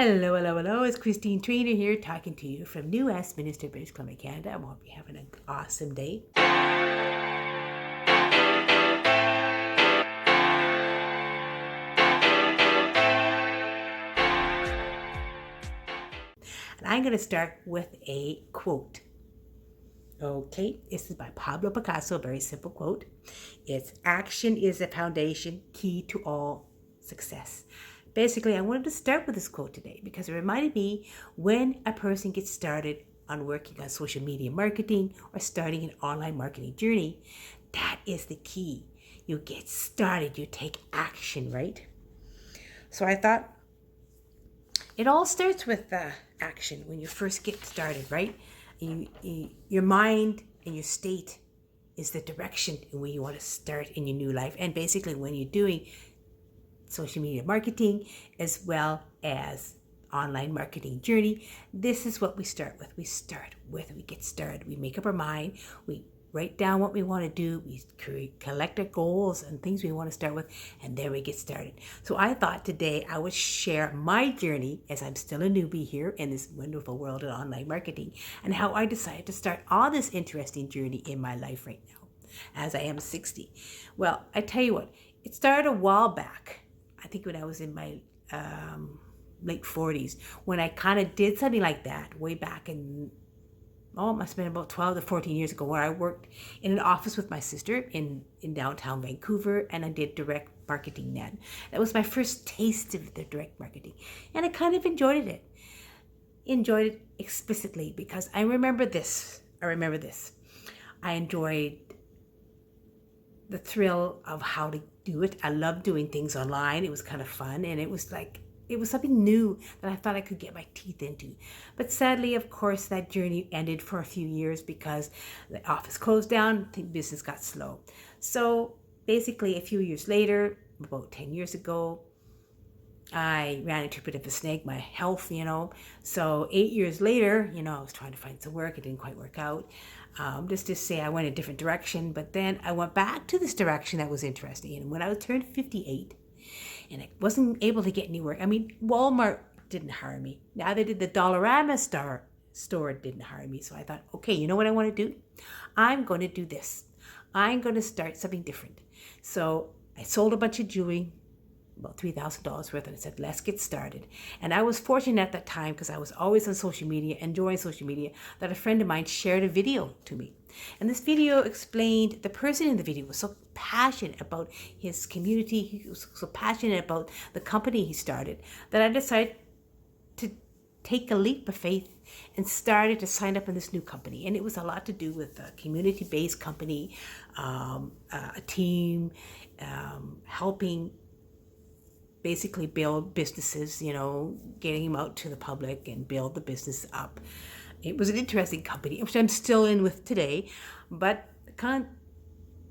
Hello, hello, hello. It's Christine Trainer here talking to you from New Westminster, British Columbia, Canada. I hope you're having an awesome day. And I'm going to start with a quote. Okay, this is by Pablo Picasso, a very simple quote. It's action is the foundation key to all success. Basically, I wanted to start with this quote today because it reminded me when a person gets started on working on social media marketing or starting an online marketing journey, that is the key. You get started, you take action, right? So I thought it all starts with action when you first get started, right? Your mind and your state is the direction in where you want to start in your new life. And basically, when you're doing social media marketing as well as online marketing journey, this is what we start with. We get started. We make up our mind. We write down what we want to do. We collect our goals and things we want to start with, and then we get started. So I thought today I would share my journey as I'm still a newbie here in this wonderful world of online marketing and how I decided to start on this interesting journey in my life right now as I am 60. Well, I tell you what, it started a while back. I think when I was in my late 40s, when I kind of did something like that way back in, it must have been about 12 to 14 years ago, where I worked in an office with my sister in downtown Vancouver, and I did direct marketing then. That was my first taste of the direct marketing, and I kind of enjoyed it. Enjoyed it explicitly because I remember this. I enjoyed the thrill of how to do it. I loved doing things online. It was kind of fun, and it was something new that I thought I could get my teeth into. But sadly, of course, that journey ended for a few years because the office closed down, the business got slow. So basically, a few years later, about 10 years ago, I ran into a bit of a snag, my health, So 8 years later, I was trying to find some work. It didn't quite work out. Just to say I went a different direction, but then I went back to this direction that was interesting. And when I was turned 58 and I wasn't able to get any work, Walmart didn't hire me. Now they did the Dollarama store didn't hire me. So I thought, okay, you know what I want to do? I'm going to do this. I'm going to start something different. So I sold a bunch of jewelry, about $3,000 worth, and I said, let's get started. And I was fortunate at that time, because I was always on social media, enjoying social media, that a friend of mine shared a video to me. And this video explained, the person in the video was so passionate about his community, he was so passionate about the company he started, that I decided to take a leap of faith and started to sign up in this new company. And it was a lot to do with a community-based company, a team, helping basically build businesses, getting them out to the public and build the business up. It was an interesting company, which I'm still in with today, but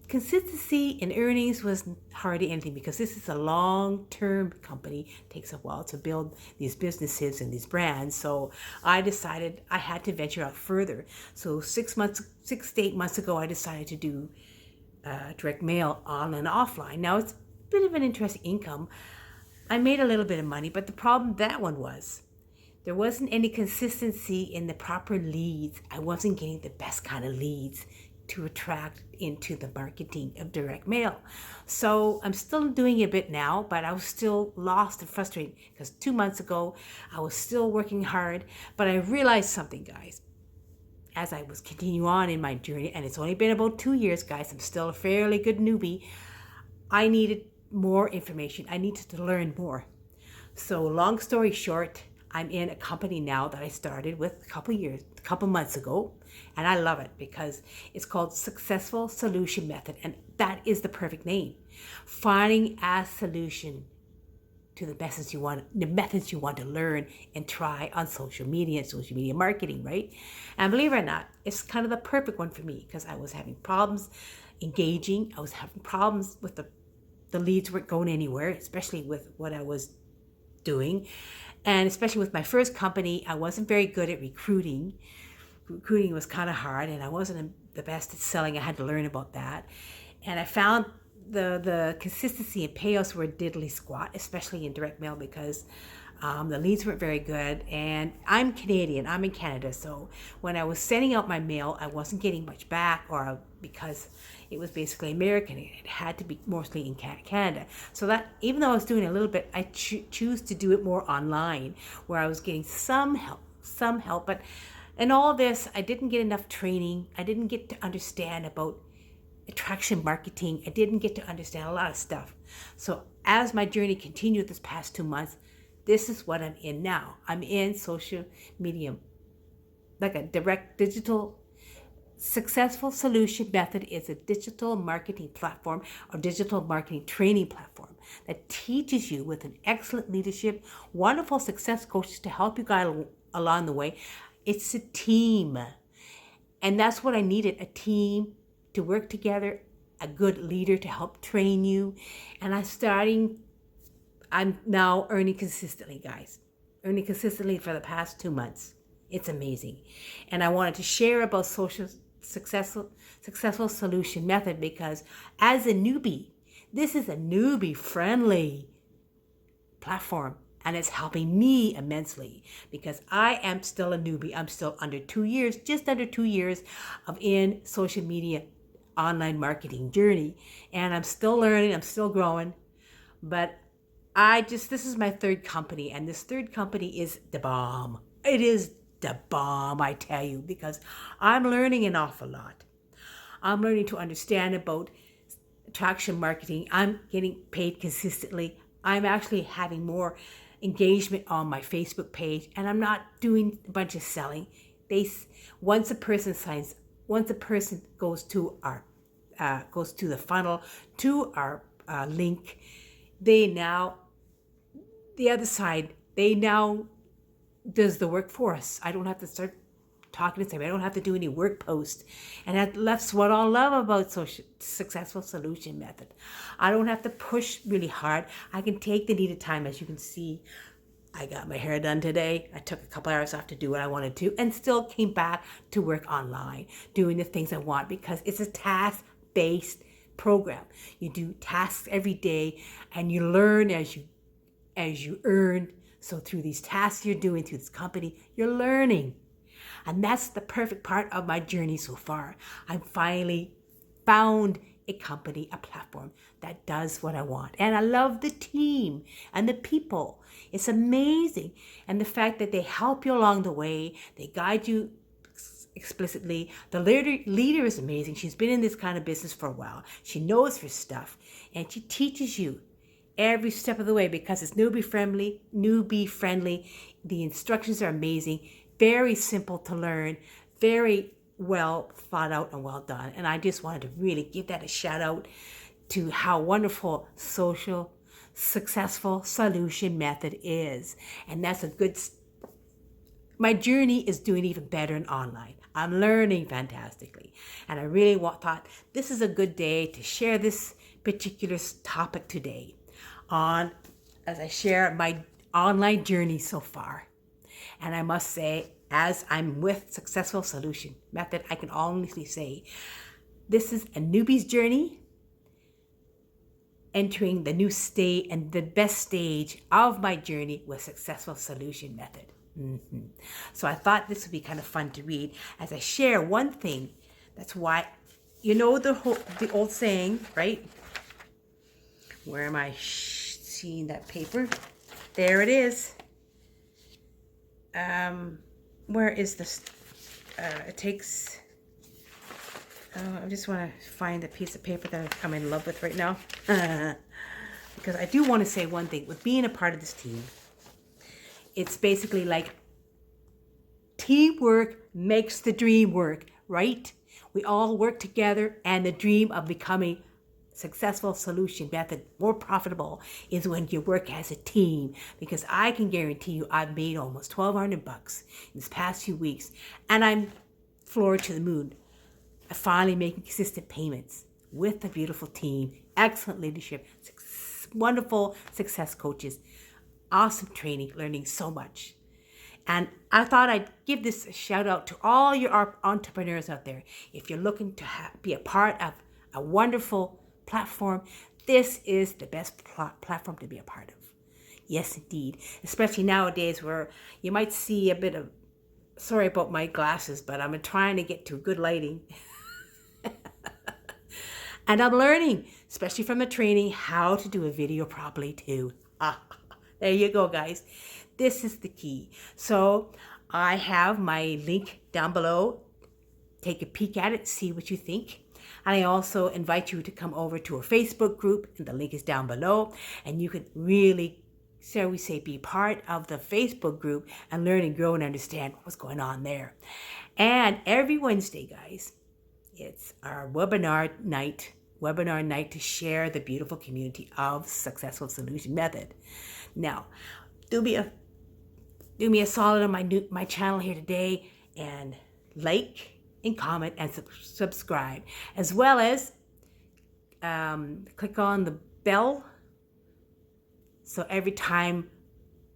consistency in earnings was hardly anything because this is a long-term company. It takes a while to build these businesses and these brands. So I decided I had to venture out further. So 6 to 8 months ago, I decided to do direct mail on and offline. Now it's a bit of an interesting income. I made a little bit of money, but the problem that one was there wasn't any consistency in the proper leads. I wasn't getting the best kind of leads to attract into the marketing of direct mail. So I'm still doing it a bit now, but I was still lost and frustrated because 2 months ago I was still working hard, but I realized something, guys, as I was continuing on in my journey, and it's only been about 2 years, guys. I'm still a fairly good newbie. I needed more information. I needed to learn more. So long story short, I'm in a company now that I started with a couple months ago, and I love it because it's called Successful Solution Method, and that is the perfect name. Finding a solution to the methods you want to learn and try on social media and social media marketing, right? And believe it or not, it's kind of the perfect one for me because I was having problems engaging. I was having problems with the leads weren't going anywhere, especially with what I was doing. And especially with my first company, I wasn't very good at recruiting. Recruiting was kind of hard, and I wasn't the best at selling. I had to learn about that. And I found the consistency and payouts were diddly squat, especially in direct mail, because The leads weren't very good, and I'm Canadian. I'm in Canada, so when I was sending out my mail, I wasn't getting much back, or because it was basically American, it had to be mostly in Canada. So that even though I was doing a little bit, I choose to do it more online, where I was getting some help. But in all this, I didn't get enough training. I didn't get to understand about attraction marketing. I didn't get to understand a lot of stuff. So as my journey continued this past 2 months, this is what I'm in now. I'm in social media, like a direct digital. Successful Solution Method is a digital marketing platform or digital marketing training platform that teaches you with an excellent leadership, wonderful success coaches to help you guide along the way. It's a team. And that's what I needed, a team to work together, a good leader to help train you. And I'm now earning consistently, guys. Earning consistently for the past 2 months. It's amazing. And I wanted to share about successful solution method because as a newbie, this is a newbie friendly platform, and it's helping me immensely because I am still a newbie. I'm still just under 2 years of in social media online marketing journey, and I'm still learning, I'm still growing. But this is my third company, and this third company is the bomb. It is the bomb, I tell you, because I'm learning an awful lot. I'm learning to understand about attraction marketing. I'm getting paid consistently. I'm actually having more engagement on my Facebook page, and I'm not doing a bunch of selling. Once a person goes to the funnel, to our link, the other side now does the work for us. I don't have to start talking to somebody. I don't have to do any work posts. And that's what I love about Successful Solution Method. I don't have to push really hard. I can take the needed time. As you can see, I got my hair done today. I took a couple hours off to do what I wanted to and still came back to work online, doing the things I want because it's a task-based program. You do tasks every day and you learn as you earn. So through these tasks you're doing through this company, you're learning. And that's the perfect part of my journey so far. I finally found a company, a platform that does what I want. And I love the team and the people. It's amazing. And the fact that they help you along the way, they guide you explicitly. The leader is amazing. She's been in this kind of business for a while. She knows her stuff and she teaches you every step of the way because it's newbie friendly. The instructions are amazing, very simple to learn, very well thought out and well done. And I just wanted to really give that a shout out to how wonderful successful solution method is. And that's my journey is doing even better in online. I'm learning fantastically. And I really thought this is a good day to share this particular topic today as I share my online journey so far. And I must say, as I'm with Successful Solution Method, I can honestly say this is a newbie's journey entering the new state and the best stage of my journey with Successful Solution Method. So I thought this would be kind of fun to read as I share one thing. That's why, the old saying, right? Where am I seeing that paper? There it is. Where is this? It takes. I just want to find the piece of paper that I'm in love with right now. Because I do want to say one thing. With being a part of this team, it's basically like teamwork makes the dream work, right? We all work together, and the dream of becoming Successful Solution Method more profitable is when you work as a team, because I can guarantee you I've made almost $1,200 in this past few weeks, and I'm floored to the moon. I'm finally making consistent payments with a beautiful team, excellent leadership, wonderful success coaches, awesome training, learning so much. And I thought I'd give this a shout out to all your entrepreneurs out there. If you're looking to be a part of a wonderful platform, this is the best platform to be a part of. Yes, indeed. Especially nowadays where you might see a bit of, sorry about my glasses, but I'm trying to get to good lighting. And I'm learning, especially from the training, how to do a video properly too. There you go, guys. This is the key. So I have my link down below. Take a peek at it, see what you think. And I also invite you to come over to a Facebook group, and the link is down below. And you can really, shall we say, be part of the Facebook group and learn and grow and understand what's going on there. And every Wednesday, guys, it's our webinar night to share the beautiful community of Successful Solution Method. Now, do me a solid on my channel here today and like and comment and subscribe, as well as click on the bell so every time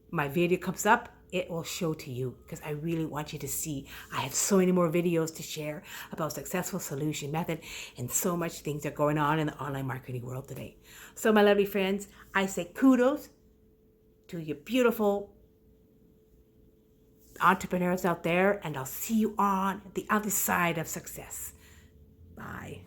my video comes up, it will show to you, because I really want you to see. I have so many more videos to share about Successful Solution Method, and so much things are going on in the online marketing world today. So my lovely friends, I say kudos to you beautiful entrepreneurs out there, and I'll see you on the other side of success. Bye.